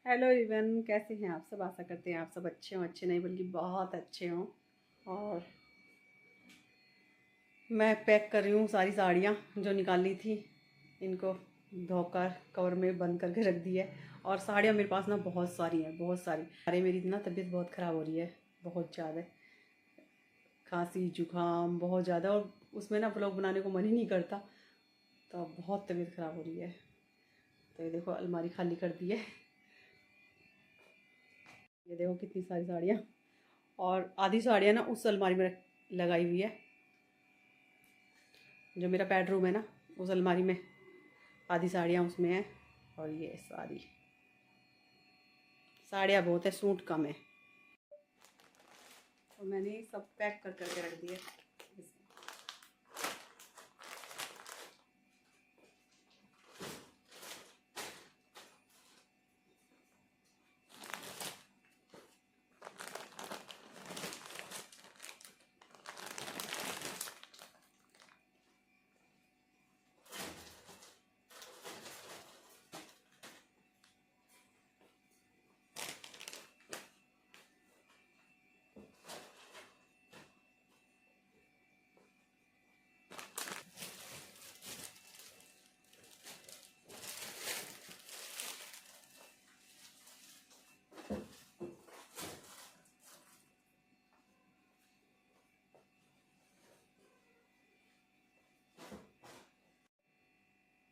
Hello everyone, कैसे हैं आप सब। आशा करते हैं आप सब अच्छे हों, अच्छे नहीं बल्कि बहुत अच्छे हों। और मैं पैक कर रही हूँ सारी साड़ियाँ जो निकाली थी, इनको धोकर कवर में बंद करके रख दी है। और साड़ियाँ मेरे पास ना बहुत सारी हैं, बहुत सारी। अरे मेरी ना तबीयत बहुत ख़राब हो रही है, बहुत ज़्यादा खांसी जुकाम बहुत ज़्यादा, और उसमें ना व्लॉग बनाने को मन ही नहीं करता, तो बहुत तबीयत ख़राब हो रही है। तो ये देखो अलमारी खाली कर दी है, ये देखो कितनी सारी साड़ियाँ। और आधी साड़ियाँ ना उस अलमारी में लगाई हुई है, जो मेरा बेडरूम है ना, उस अलमारी में आधी साड़ियाँ उसमें हैं। और ये सारी साड़ियाँ बहुत है, सूट कम है। तो मैंने सब पैक कर करके रख दिए।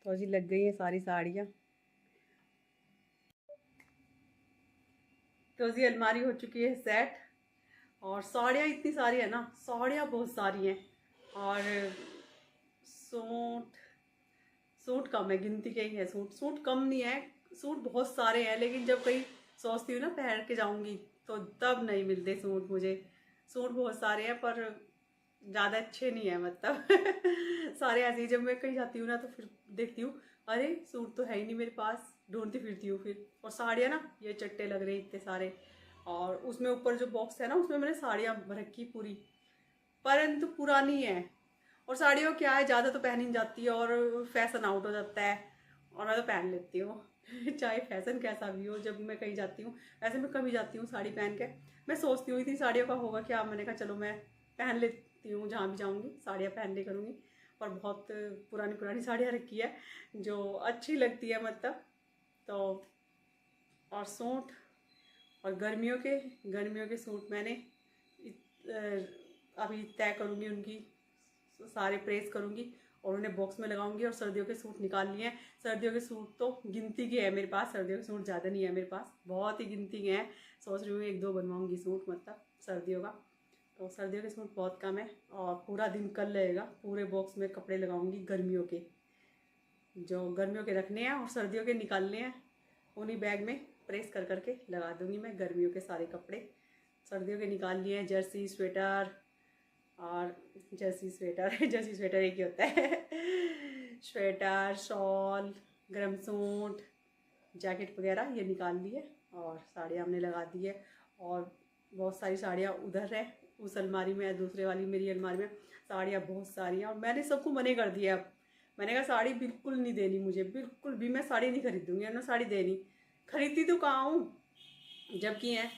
तो जी लग गई हैं सारी साड़ियाँ। तो जी अलमारी हो चुकी है सेट। और साड़ियाँ इतनी सारी है ना, साड़ियाँ बहुत सारी हैं। और सूट सूट कम है, गिनती के ही है। सूट सूट कम नहीं है, सूट बहुत सारे हैं, लेकिन जब कहीं सोचती हूँ ना पहन के जाऊंगी तो तब नहीं मिलते सूट मुझे। सूट बहुत सारे हैं पर ज़्यादा अच्छे नहीं है, मतलब सारे ऐसे ही। जब मैं कहीं जाती हूँ ना तो फिर देखती हूँ, अरे सूट तो है ही नहीं मेरे पास, ढूंढती फिरती हूँ फिर। और साड़ियाँ ना ये चट्टे लग रहे इतने सारे। और उसमें ऊपर जो बॉक्स है ना, उसमें मैंने साड़ियाँ रखी पूरी, परंतु पुरानी है। और साड़ियों क्या है, ज़्यादा तो पहनी नहीं जाती है और फैशन आउट हो जाता है, और मैं तो पहन लेती हूँ चाहे फैशन कैसा भी हो। जब मैं कहीं जाती हूँ, वैसे मैं कभी जाती हूँ साड़ी पहन के, मैं सोचती हूँ इतनी साड़ियों का होगा क्या, मैंने कहा चलो मैं पहन लेती हूँ, जहाँ भी जाऊँगी साड़ियाँ पहन ले करूँगी। और बहुत पुरानी पुरानी साड़ियाँ रखी है जो अच्छी लगती है, मतलब। तो और सूट, और गर्मियों के सूट मैंने अभी तय करूँगी उनकी, सारे प्रेस करूँगी और उन्हें बॉक्स में लगाऊंगी। और सर्दियों के सूट निकाल लिए हैं। सर्दियों के सूट तो गिनती के हैं मेरे पास, सर्दियों के सूट ज़्यादा नहीं है मेरे पास, बहुत ही गिनती के हैं। सोच रही हूँ एक दो बनवाऊँगी सूट, मतलब सर्दियों का। तो सर्दियों के सूट बहुत कम है और पूरा दिन कल लगेगा, पूरे बॉक्स में कपड़े लगाऊंगी गर्मियों के, जो गर्मियों के रखने हैं और सर्दियों के निकालने हैं, उन्हीं बैग में प्रेस कर करके लगा दूंगी मैं गर्मियों के सारे कपड़े। सर्दियों के निकाल लिए हैं, जर्सी स्वेटर, और जर्सी स्वेटर जर्सी स्वेटर एक ही होता है स्वेटर, शॉल, गर्म सूट, जैकेट वगैरह ये निकाल लिए। और साड़ियाँ हमने लगा दी है। और बहुत सारी साड़ियाँ उधर है उस अलमारी में, दूसरे वाली मेरी अलमारी में साड़ियाँ बहुत सारी हैं। और मैंने सबको मना कर दिया अब, मैंने कहा साड़ी बिल्कुल नहीं देनी मुझे, बिल्कुल भी मैं साड़ी नहीं खरीदूँगी, ना साड़ी देनी। खरीदती तो कहाँ हूँ, जबकि हैं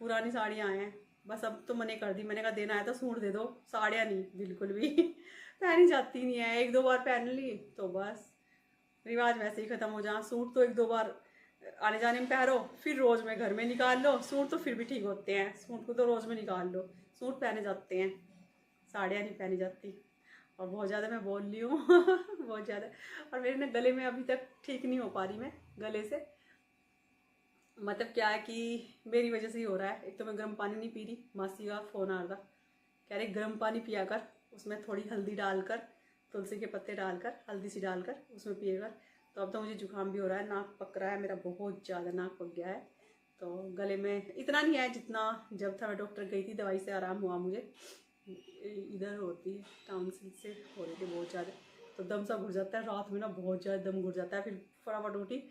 पुरानी साड़ियाँ हैं। बस अब तो मैंने कर दी, मैंने कहा देना है तो सूट दे दो, साड़ियाँ नहीं बिल्कुल भी पहनी जाती नहीं है। एक दो बार पहन ली तो बस रिवाज वैसे ही ख़त्म हो जा। सूट तो एक दो बार आने जाने में पहनो, फिर रोज़ में घर में निकाल लो। सूट तो फिर भी ठीक होते हैं, सूट को तो रोज़ में निकाल लो, सूट पहने जाते हैं, साड़ियाँ नहीं पहनी जाती। और बहुत ज़्यादा मैं बोल रही हूँ बहुत ज़्यादा। और मेरे ना गले में अभी तक ठीक नहीं हो पा रही मैं गले से, मतलब क्या है कि मेरी वजह से ही हो रहा है। एक तो मैं गर्म पानी नहीं पी रही, मासी का फ़ोन आ रहा, कह रहे गर्म पानी पिया कर, उसमें थोड़ी हल्दी डालकर, तुलसी के पत्ते डालकर, हल्दी सी डालकर उसमें पिए कर। तो अब तो मुझे जुकाम भी हो रहा है, नाक पक रहा है मेरा, बहुत ज़्यादा नाक पक गया है। तो गले में इतना नहीं है जितना जब था मैं डॉक्टर गई थी, दवाई से आराम हुआ मुझे। इधर होती है टाउनसिल से हो रही थी बहुत ज़्यादा, तो दम सा घुट जाता है रात में ना, बहुत ज़्यादा दम घुट जाता है। फिर फटाफट उठी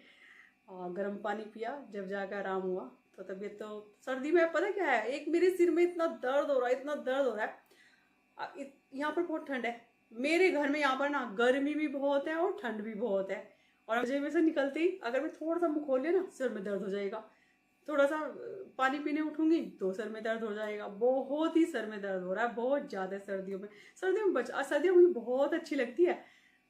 और गर्म पानी पिया, जब जाकर आराम हुआ। तो तबीयत तो सर्दी में पता क्या है, एक मेरे सिर में इतना दर्द हो रहा है, इतना दर्द हो रहा है। यहाँ पर बहुत ठंड है मेरे घर में, यहाँ पर ना गर्मी भी बहुत है और ठंड भी बहुत है। और मुझे में से निकलते ही अगर मैं थोड़ा सा मुँह खोल लिया ना, सिर में दर्द हो जाएगा। थोड़ा सा पानी पीने उठूंगी तो सर में दर्द हो जाएगा। बहुत ही सर में दर्द हो रहा है, बहुत ज़्यादा सर्दियों में। सर्दियों मुझे बहुत अच्छी लगती है,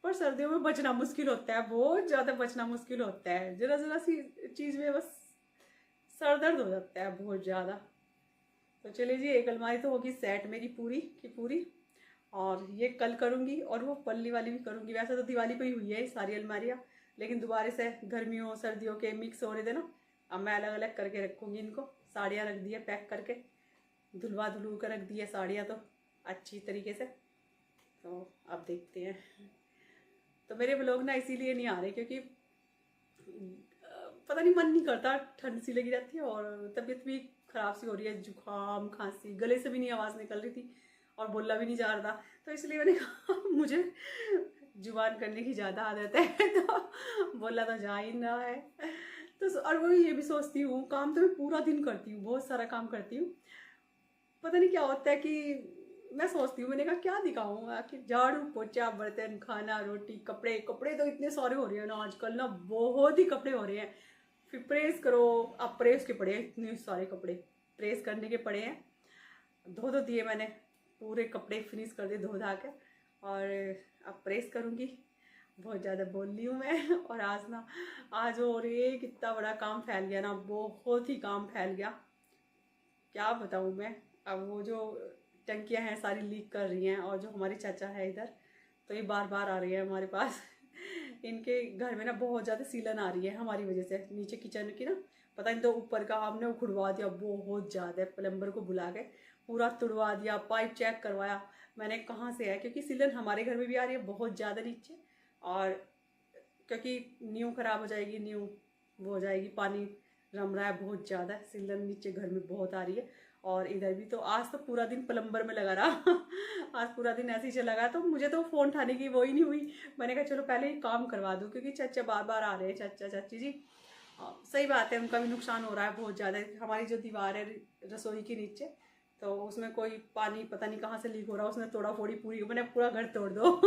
पर सर्दियों में बचना मुश्किल होता है, बहुत ज़्यादा बचना मुश्किल होता है। जरा जरा सी चीज़ में बस सर दर्द हो जाता है बहुत ज़्यादा। तो चलिए जी, एक अलमारी तो होगी सेट मेरी पूरी की पूरी, और ये कल करूँगी, और वो पल्ली वाली भी करूँगी। वैसे तो दिवाली पे ही हुई है सारी अलमारियाँ, लेकिन दोबारा से गर्मियों सर्दियों के मिक्स हो रहे थे ना, अब मैं अलग अलग करके रखूँगी इनको। साड़ियाँ रख दी है पैक करके, धुलवा धुलू कर रख दी है साड़ियाँ तो अच्छी तरीके से। तो अब देखते हैं। तो मेरे ब्लॉग ना इसीलिए नहीं आ रहे क्योंकि पता नहीं, मन नहीं करता, ठंड सी लगी रहती है और तबीयत भी ख़राब सी हो रही है, जुकाम खांसी, गले से भी नहीं आवाज़ निकल रही थी और बोलना भी नहीं जा रहा था। तो इसलिए मैंने कहा मुझे जुबान करने की ज़्यादा आदत है, तो बोला तो जा ही ना है। तो और वो ये भी सोचती हूँ, काम तो मैं पूरा दिन करती हूँ, बहुत सारा काम करती हूँ। पता नहीं क्या होता है कि मैं सोचती हूँ, मैंने कहा क्या दिखाऊँ कि झाड़ू पोछा बर्तन खाना रोटी कपड़े, कपड़े तो इतने सारे हो रहे हैं ना आजकल ना, बहुत ही कपड़े हो रहे हैं। फिर प्रेस करो, अब प्रेस के पड़े हैं, इतने सारे कपड़े प्रेस करने के पड़े हैं। धो दिए मैंने, पूरे कपड़े फिनिश कर दिए धो धा के, और अब प्रेस करूँगी। बहुत ज़्यादा बोल रही हूँ मैं। और आज और ये कितना बड़ा काम फैल गया ना, बहुत ही काम फैल गया, क्या बताऊँ मैं। अब वो जो टंकियाँ हैं सारी लीक कर रही हैं, और जो हमारी चाचा है इधर, तो ये बार बार आ रही है हमारे पास। इनके घर में ना बहुत ज़्यादा सीलन आ रही है हमारी वजह से, नीचे किचन की ना, पता नहीं, तो ऊपर का हमने उखड़वा दिया बहुत ज़्यादा। प्लम्बर को बुला के पूरा तुड़वा दिया, पाइप चेक करवाया मैंने कहाँ से है, क्योंकि सीलन हमारे घर में भी आ रही है बहुत ज़्यादा नीचे, और क्योंकि न्यू ख़राब हो जाएगी, न्यू वो हो जाएगी, पानी रम रहा है बहुत ज़्यादा, सीलन नीचे घर में बहुत आ रही है। और इधर भी तो आज तो पूरा दिन प्लम्बर में लगा रहा। आज पूरा दिन ऐसे ही चला गया, तो मुझे तो फ़ोन उठाने की वो ही नहीं हुई। मैंने कहा चलो पहले ही काम करवा दूँ, क्योंकि चाचा बार बार आ रहे हैं, चाचा चाची जी। सही बात है, उनका भी नुकसान हो रहा है बहुत ज़्यादा। हमारी जो दीवार है रसोई के नीचे, तो उसमें कोई पानी पता नहीं कहाँ से लीक हो रहा है, उसने तोड़ा फोड़ी पूरी, मैंने पूरा घर तोड़ दो।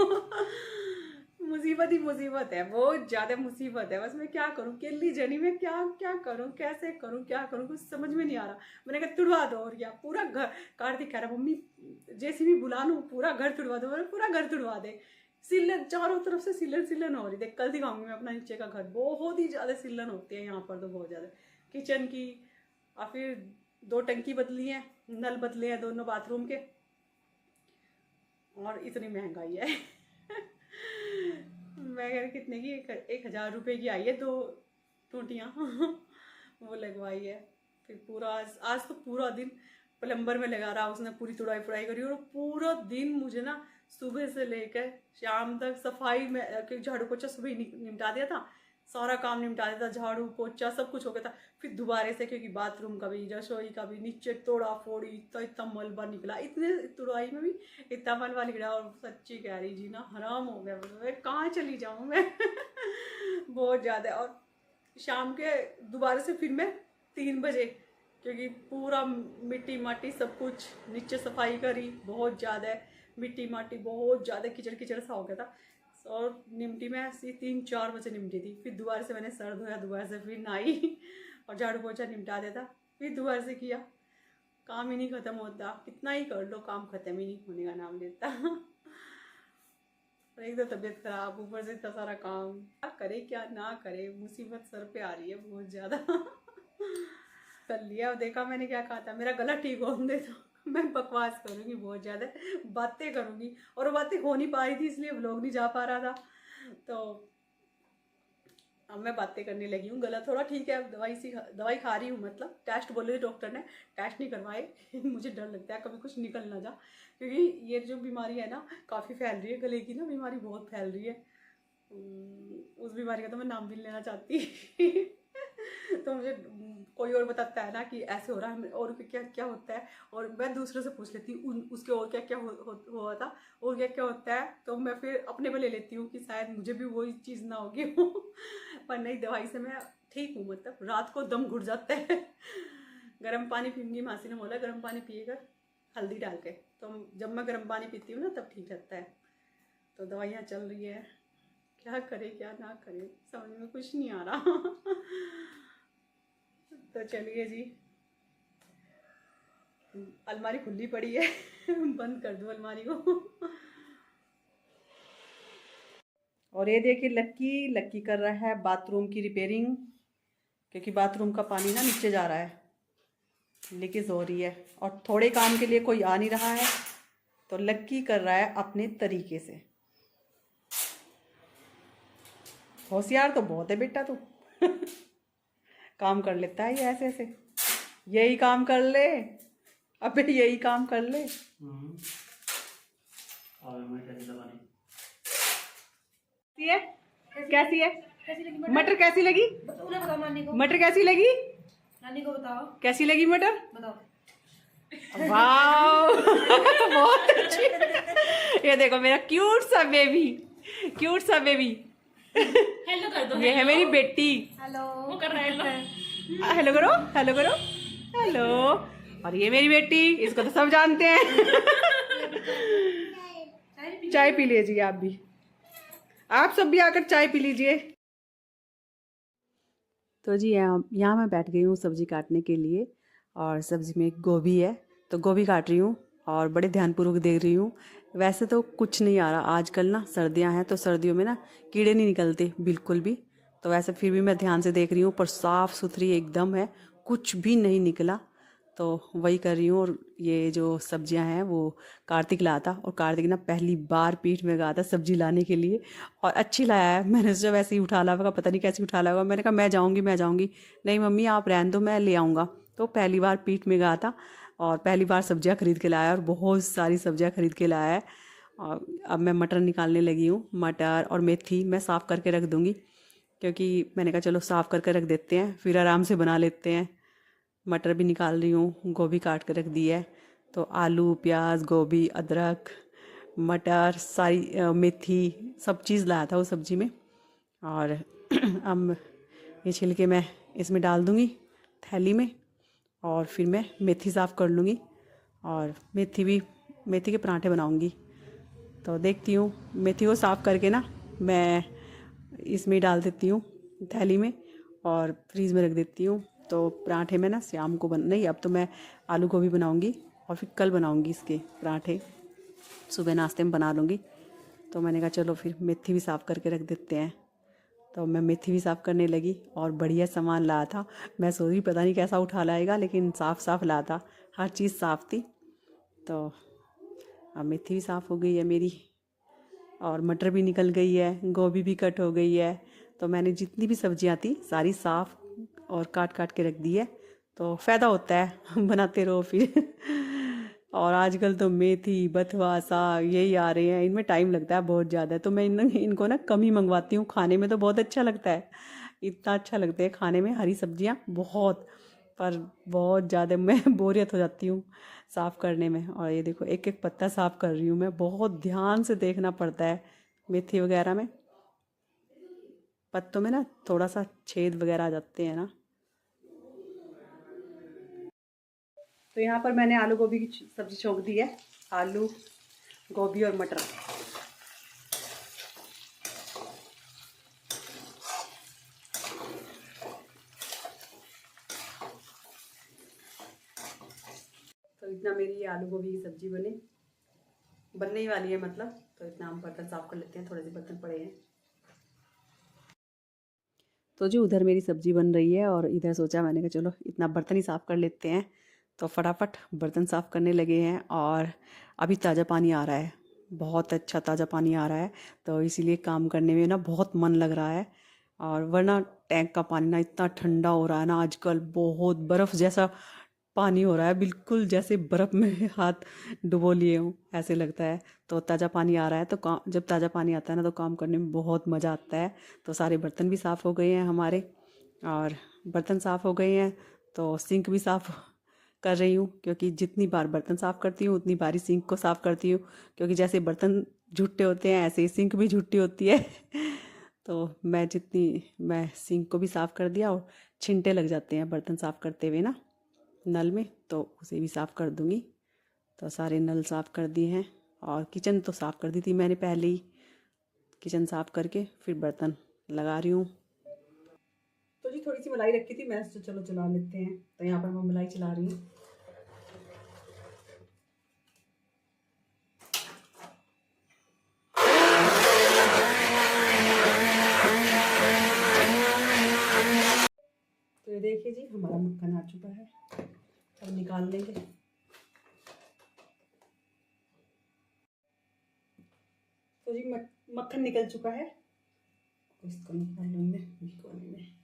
मुसीबत ही मुसीबत है, बहुत ज़्यादा मुसीबत है। बस मैं क्या करूँ, अकेली जनी में क्या क्या करूँ, कैसे करूँ, क्या करूँ, कुछ समझ में नहीं आ रहा। मैंने कहा तुड़वा दो, और क्या पूरा घर। कार्तिक कह रहा मम्मी जैसे भी बुला लूँ पूरा घर तुड़वा दो, पूरा घर तुड़वा दे। सिलन चारों तरफ से सिलन हो रही। देख कल दिखाऊंगी मैं अपना नीचे का घर, बहुत ही ज़्यादा सिलन होती है यहाँ पर तो, बहुत ज़्यादा किचन की। और फिर 2 टंकी बदली हैं, नल बदले हैं दोनों बाथरूम के, और इतनी महंगाई है। मैं कह रही कितने की, 1,000 रुपये की आई है 2 टूटियाँ। वो लगवाई है। फिर पूरा आज तो पूरा दिन प्लम्बर में लगा रहा, उसने पूरी तुड़ाई फुड़ाई करी, और पूरा दिन मुझे ना सुबह से लेकर शाम तक सफाई में, झाड़ू पोछा सुबह ही निपटा दिया था, सारा काम निपटा दिया था, झाड़ू पोछा सब कुछ हो गया था। फिर दोबारा से, क्योंकि बाथरूम का भी रसोई का भी नीचे तोड़ा फोड़ी, इतना मलबा निकला, इतने तुड़ाई में भी इतना मलबा निकला। और सच्ची कह रही जी ना, हराम हो गया, मैं कहाँ चली जाऊँ मैं। बहुत ज़्यादा। और शाम के दोबारा से फिर मैं 3 बजे, क्योंकि पूरा मिट्टी माटी सब कुछ नीचे सफाई करी, बहुत ज़्यादा मिट्टी माटी, बहुत ज़्यादा कीचड़ कीचड़ सा हो गया था। और निमटी में ऐसी 3-4 बजे निमटी थी। फिर दोबारा से मैंने सर धोया, दोबारा से फिर नहाई और झाड़ू पोछा निपटा दिया था, फिर दोबारा से किया। काम ही नहीं ख़त्म होता, कितना ही कर लो काम ख़त्म ही नहीं होने का नाम लेता। और एक तो तबीयत खराब, ऊपर से इतना सारा काम, क्या करे क्या ना करे, मुसीबत सर पे आ रही है बहुत ज़्यादा। कर लिया, देखा मैंने क्या कहा था, मेरा गला ठीक होने दे तो मैं बकवास करूँगी बहुत ज़्यादा, बातें करूँगी, और वो बातें हो नहीं पा रही थी इसलिए व्लॉग नहीं जा पा रहा था। तो अब मैं बातें करने लगी हूँ, गला थोड़ा ठीक है। अब दवाई खा रही हूँ, मतलब टेस्ट बोले डॉक्टर ने, टेस्ट नहीं करवाए। मुझे डर लगता है कभी कुछ निकल ना जा, क्योंकि ये जो बीमारी है ना काफ़ी फैल रही है, गले की ना बीमारी बहुत फैल रही है। उस बीमारी का तो मैं नाम भी नहीं लेना चाहती। तो मुझे कोई और बताता है ना कि ऐसे हो रहा है, और क्या क्या होता है, और मैं दूसरे से पूछ लेती हूँ उसके और क्या क्या हुआ था, और क्या क्या होता है, तो मैं फिर अपने पे ले लेती हूँ कि शायद मुझे भी वही चीज़ ना होगी। पर नहीं, दवाई से मैं ठीक हूँ, मतलब रात को दम घुट जाता है। गर्म पानी पीऊँगी, मासी ने बोला गर्म पानी पिएगा हल्दी डाल के, तो जब मैं गर्म पानी पीती हूँ ना तब ठीक रहता है। तो दवाइयाँ चल रही है, क्या करे क्या ना करे, समझ में कुछ नहीं आ रहा। तो चलिए जी, अलमारी खुली पड़ी है। बंद कर दूँ अलमारी को। और ये देखिए लक्की लक्की कर रहा है बाथरूम की रिपेयरिंग, क्योंकि बाथरूम का पानी ना नीचे जा रहा है, लीकेज हो रही है और थोड़े काम के लिए कोई आ नहीं रहा है, तो लक्की कर रहा है अपने तरीके से। होशियार तो बहुत है बेटा तू। काम कर लेता है ये ऐसे ऐसे, यही काम कर ले, अबे यही काम कर ले। कैसी है मटर, कैसी लगी मटर, कैसी लगी नानी को बताओ कैसी लगी मटर, बताओ। वाह। बहुत अच्छी। ये देखो मेरा क्यूट सा बेबी, क्यूट सा बेबी। हेलो कर दो। ये है मेरी बेटी। हेलो वो कर रहा है। हेलो करो, हेलो करो, हेलो। और ये मेरी बेटी, इसको तो सब जानते हैं। चाय पी लीजिए आप भी, आप सब भी आकर चाय पी लीजिए। तो जी यहाँ मैं बैठ गई हूँ सब्जी काटने के लिए, और सब्जी में गोभी है तो गोभी काट रही हूँ और बड़े ध्यानपूर्वक देख रही हूँ। वैसे तो कुछ नहीं आ रहा आजकल ना, सर्दियाँ हैं तो सर्दियों में ना कीड़े नहीं निकलते बिल्कुल भी, तो वैसे फिर भी मैं ध्यान से देख रही हूँ, पर साफ़ सुथरी एकदम है, कुछ भी नहीं निकला, तो वही कर रही हूँ। और ये जो सब्जियां हैं वो कार्तिक लाया था, और कार्तिक ना पहली बार पीठ में गया था सब्जी लाने के लिए, और अच्छी लाया है। मैंने सोचा वैसे ही उठा लाया होगा, पता नहीं कैसे उठा लाया होगा। मैंने कहा मैं जाऊँगी मैं जाऊँगी, नहीं मम्मी आप रहने दो मैं ले आऊँगा। तो पहली बार पीठ में गया था और पहली बार सब्जियाँ खरीद के लाया, और बहुत सारी सब्जियाँ खरीद के लाया है। और अब मैं मटर निकालने लगी हूँ, मटर और मेथी मैं साफ़ करके रख दूँगी, क्योंकि मैंने कहा चलो साफ़ करके रख देते हैं फिर आराम से बना लेते हैं। मटर भी निकाल रही हूँ, गोभी काट के रख दी है, तो आलू प्याज गोभी अदरक मटर सारी मेथी सब चीज़ लाया था वो सब्जी में। और अब ये छिलके मैं इसमें डाल दूँगी थैली में, और फिर मैं मेथी साफ़ कर लूँगी, और मेथी के पराठे बनाऊँगी। तो देखती हूँ, मेथी को साफ़ करके ना मैं इसमें डाल देती हूँ थैली में और फ्रीज़ में रख देती हूँ। तो पराठे में ना शाम को नहीं, अब तो मैं आलू गोभी बनाऊँगी और फिर कल बनाऊँगी इसके पराठे, सुबह नाश्ते में बना लूँगी। तो मैंने कहा चलो फिर मेथी भी साफ़ करके रख देते हैं। तो मैं मेथी भी साफ़ करने लगी, और बढ़िया सामान लाया था। मैं सोच रही पता नहीं कैसा उठा लाएगा, लेकिन साफ़ लाया था, हर चीज़ साफ़ थी। तो अब मेथी भी साफ़ हो गई है मेरी, और मटर भी निकल गई है, गोभी भी कट हो गई है। तो मैंने जितनी भी सब्जियां थी सारी साफ़ और काट काट के रख दी है, तो फ़ायदा होता है बनाते रहो फिर। और आजकल तो मेथी बथुआ साग यही आ रहे हैं, इनमें टाइम लगता है बहुत ज़्यादा, तो मैं इनको ना कम ही मंगवाती हूँ। खाने में तो बहुत अच्छा लगता है, इतना अच्छा लगता है खाने में हरी सब्जियाँ बहुत, पर बहुत ज़्यादा मैं बोरियत हो जाती हूँ साफ़ करने में। और ये देखो एक एक पत्ता साफ़ कर रही हूँ मैं, बहुत ध्यान से देखना पड़ता है मेथी वगैरह में, पत्तों में ना थोड़ा सा छेद वगैरह आ जाते हैं ना। तो यहाँ पर मैंने आलू गोभी की सब्ज़ी छोंक दी है, आलू गोभी और मटर। तो इतना मेरी ये आलू गोभी की सब्ज़ी बनने ही वाली है मतलब। तो इतना हम बर्तन साफ़ कर लेते हैं, थोड़े से बर्तन पड़े हैं। तो जो उधर मेरी सब्ज़ी बन रही है, और इधर सोचा मैंने कहा चलो इतना बर्तन ही साफ़ कर लेते हैं, तो फटाफट बर्तन साफ़ करने लगे हैं। और अभी ताज़ा पानी आ रहा है, बहुत अच्छा ताज़ा पानी आ रहा है, तो इसीलिए काम करने में ना बहुत मन लग रहा है। और वरना टैंक का पानी ना इतना ठंडा हो रहा है ना आजकल, बहुत बर्फ़ जैसा पानी हो रहा है, बिल्कुल जैसे बर्फ़ में हाथ डुबो लिए हूँ ऐसे लगता है। तो ताज़ा पानी आ रहा है, तो काम जब ताज़ा पानी आता है ना तो काम करने में बहुत मज़ा आता है। तो सारे बर्तन भी साफ़ हो गए हैं हमारे, और बर्तन साफ़ हो गए हैं तो सिंक भी साफ़ कर रही हूँ, क्योंकि जितनी बार बर्तन साफ़ करती हूँ उतनी बार ही सिंक को साफ़ करती हूँ, क्योंकि जैसे बर्तन झूठे होते हैं ऐसे ही सिंक भी झूठी होती है। तो मैं सिंक को भी साफ़ कर दिया, और छिंटे लग जाते हैं बर्तन साफ़ करते हुए ना नल में, तो उसे भी साफ़ कर दूँगी। तो सारे नल साफ़ कर दिए हैं, और किचन तो साफ़ कर दी थी मैंने पहले ही, किचन साफ करके फिर बर्तन लगा रही हूँ। तो जी थोड़ी सी मलाई रखी थी, मैं तो चलो चला लेते हैं। तो यहाँ पर मैं मलाई चला रही हूँ। तो ये देखिए जी हमारा मक्खन आ चुका है, अब निकाल लेंगे। तो जी मक्खन निकल चुका है, इसको निकाल लूँगी कोने में।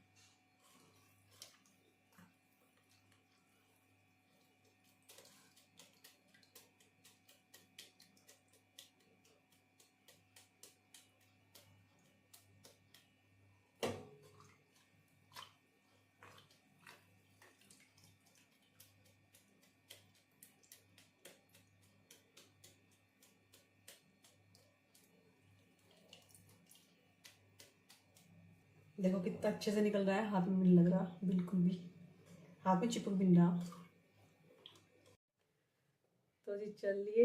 देखो कितना अच्छे से निकल रहा है, हाथ में भी नहीं लग रहा, बिल्कुल भी हाथ में चिपक भी नहीं रहा। तो जी चलिए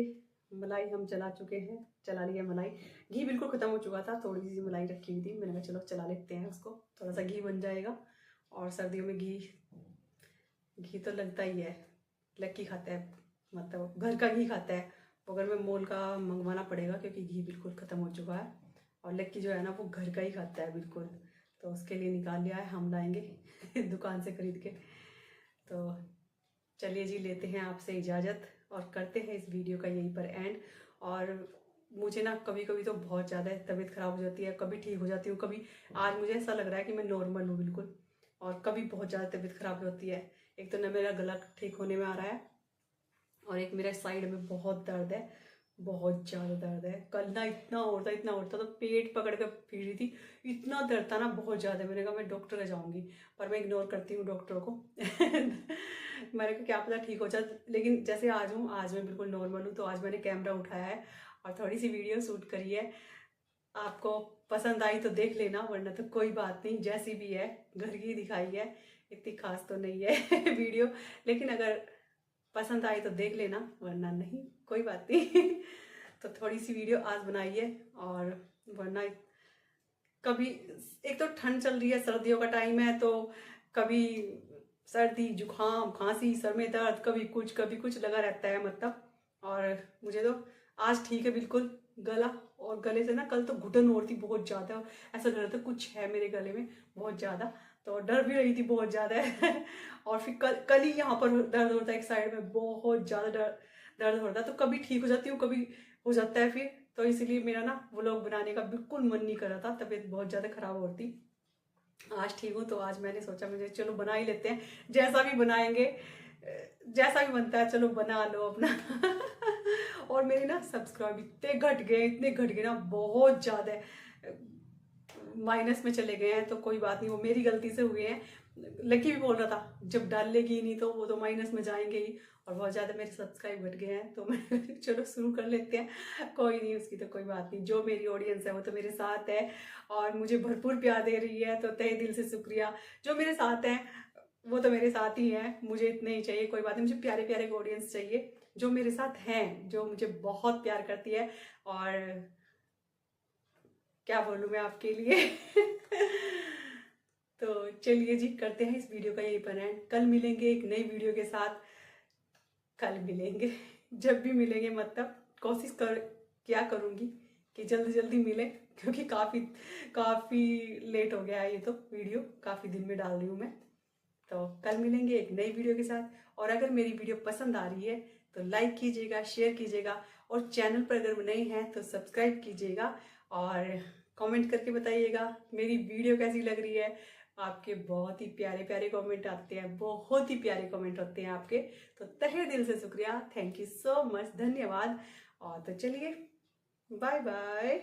मलाई हम चला चुके हैं, चला लिया मलाई। घी बिल्कुल ख़त्म हो चुका था, थोड़ी सी मलाई रखी हुई थी, मैंने कहा चलो चला लेते हैं उसको, थोड़ा सा घी बन जाएगा। और सर्दियों में घी तो लगता ही है, लक्की खाता है, मतलब घर का घी खाता है, अगर में मोल का मंगवाना पड़ेगा क्योंकि घी बिल्कुल ख़त्म हो चुका है। और लक्की जो है ना वो घर का ही खाता है बिल्कुल, तो उसके लिए निकाल लिया है, हम लाएंगे दुकान से खरीद के। तो चलिए जी लेते हैं आपसे इजाज़त और करते हैं इस वीडियो का यहीं पर एंड। और मुझे ना कभी कभी तो बहुत ज़्यादा तबीयत ख़राब हो जाती है, कभी ठीक हो जाती हूँ, कभी आज मुझे ऐसा लग रहा है कि मैं नॉर्मल हूँ बिल्कुल, और कभी बहुत ज़्यादा तबीयत ख़राब होती है। एक तो ना मेरा गला ठीक होने में आ रहा है, और एक मेरा साइड में बहुत दर्द है, बहुत ज़्यादा दर्द है। कल ना इतना उड़ता तो पेट पकड़ कर फिर रही थी, इतना दर्द था ना बहुत ज़्यादा। मैंने कहा मैं डॉक्टर के जाऊँगी, पर मैं इग्नोर करती हूँ डॉक्टरों को मैंने कहा क्या पता ठीक हो जाए, लेकिन जैसे आज हूँ, आज मैं बिल्कुल नॉर्मल हूँ। तो आज मैंने कैमरा उठाया है और थोड़ी सी वीडियो शूट करी है। आपको पसंद आई तो देख लेना, वरना तो कोई बात नहीं, जैसी भी है घर की दिखाई है, इतनी खास तो नहीं है वीडियो, लेकिन अगर पसंद आई तो देख लेना, वरना नहीं, कोई बात नहीं तो थोड़ी सी वीडियो आज बनाई है। और वरना कभी, एक तो ठंड चल रही है, सर्दियों का टाइम है, तो कभी सर्दी जुकाम खांसी सर में दर्द, कभी कुछ लगा रहता है मतलब। और मुझे तो आज ठीक है बिल्कुल गला, और गले से ना कल तो घुटन हो रही थी बहुत ज़्यादा, ऐसा लग रहा था कुछ है मेरे गले में बहुत ज़्यादा, तो डर भी रही थी बहुत ज़्यादा और फिर कल ही यहाँ पर दर्द होता है, एक साइड में बहुत ज़्यादा दर्द होता है, तो कभी ठीक हो जाती हूँ, कभी हो जाता है फिर। तो इसलिए मेरा ना व्लॉग बनाने का बिल्कुल मन नहीं कर रहा था, तबीयत बहुत ज़्यादा ख़राब होती। आज ठीक हूँ, तो आज मैंने सोचा मुझे चलो बना ही लेते हैं, जैसा भी बनाएंगे, जैसा भी बनता है चलो बना लो अपना और मेरे ना सब्सक्राइब इतने घट गए ना, बहुत ज़्यादा माइनस में चले गए हैं। तो कोई बात नहीं, वो मेरी गलती से हुए हैं। लकी भी बोल रहा था जब डालेगी नहीं तो वो तो माइनस में जाएंगे ही, और बहुत ज़्यादा मेरे सब्सक्राइब घट गए हैं। तो मैं चलो शुरू कर लेते हैं, कोई नहीं, उसकी तो कोई बात नहीं। जो मेरी ऑडियंस है वो तो मेरे साथ है और मुझे भरपूर प्यार दे रही है, तो तहे दिल से शुक्रिया। जो मेरे साथ हैं वो तो मेरे साथ ही हैं, मुझे इतने ही चाहिए, कोई बात नहीं। मुझे प्यारे प्यारे ऑडियंस चाहिए जो मेरे साथ हैं, जो मुझे बहुत प्यार करती है। और क्या बोलूँ मैं आपके लिए तो चलिए जी करते हैं इस वीडियो का यही पर एंड। कल मिलेंगे एक नई वीडियो के साथ, कल मिलेंगे जब भी मिलेंगे, मतलब कोशिश क्या करूँगी कि जल्दी जल्दी मिले, क्योंकि काफ़ी लेट हो गया है, ये तो वीडियो काफ़ी दिन में डाल रही हूँ मैं। तो कल मिलेंगे एक नई वीडियो के साथ, और अगर मेरी वीडियो पसंद आ रही है तो लाइक कीजिएगा, शेयर कीजिएगा, और चैनल पर अगर नए हैं तो सब्सक्राइब कीजिएगा, और कमेंट करके बताइएगा मेरी वीडियो कैसी लग रही है। आपके बहुत ही प्यारे प्यारे कमेंट आते हैं, बहुत ही प्यारे कमेंट होते हैं आपके, तो तहे दिल से शुक्रिया, थैंक यू सो मच, धन्यवाद। और तो चलिए बाय बाय।